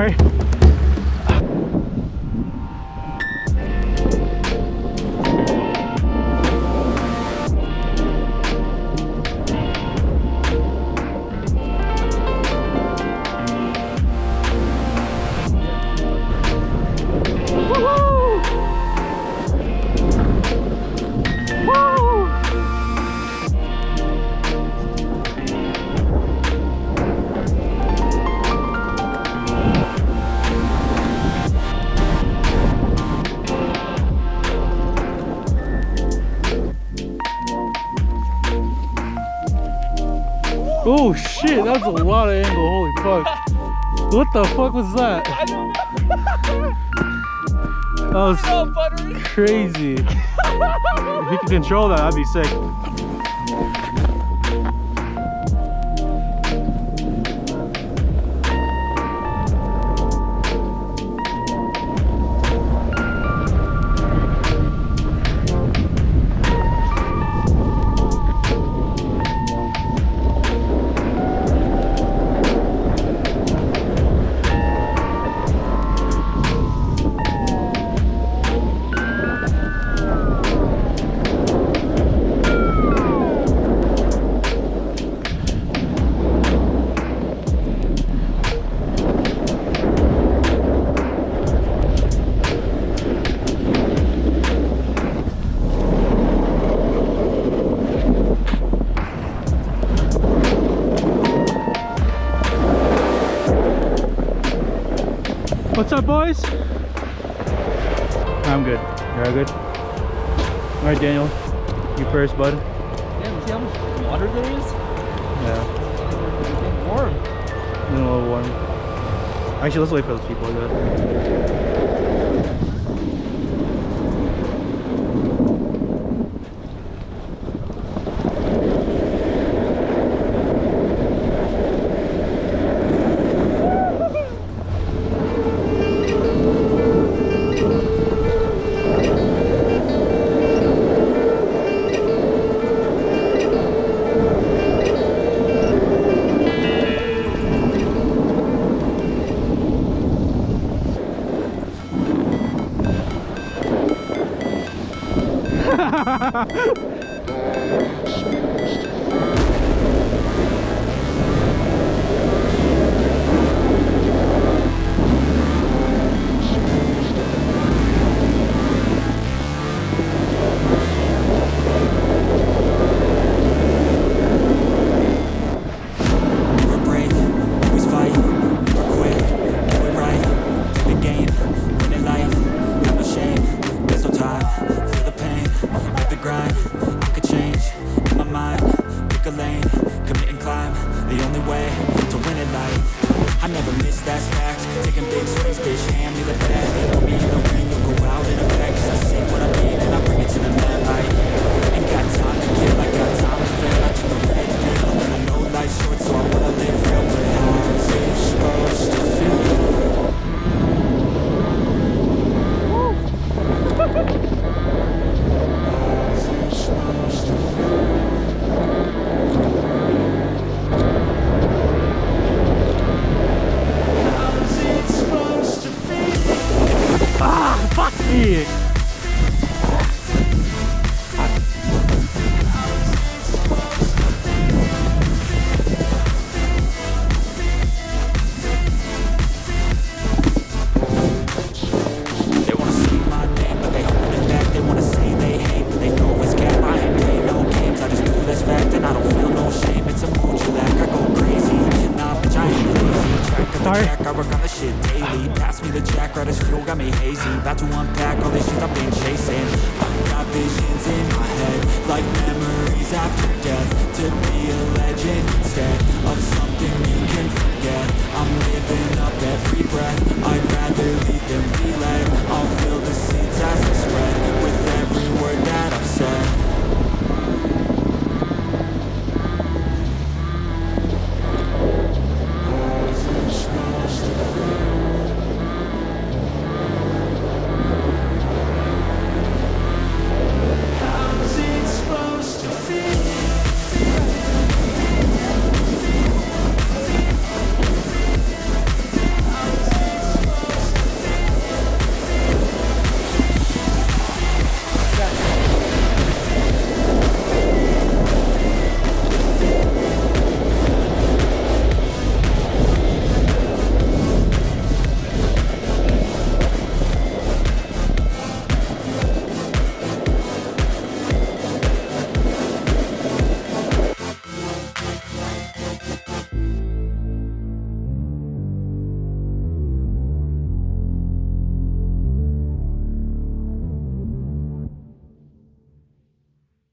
Sorry. Oh shit, that's a lot of angle, holy fuck. What the fuck was that? I don't know. That was crazy. If you could control that, that'd be sick. What's up, boys? I'm good. You're all good? All right, Daniel. You first, bud. Damn, see how much water there is? Yeah. It's getting warm. A little warm. Actually, let's wait for those people. Good. I work on the shit daily. Pass me the jack, right as fuel, got me hazy. About to unpack all these shit I've been chasing. I've got visions in my head, like memories after death. To be a legend instead of something you can forget. I'm living up every breath. I'd rather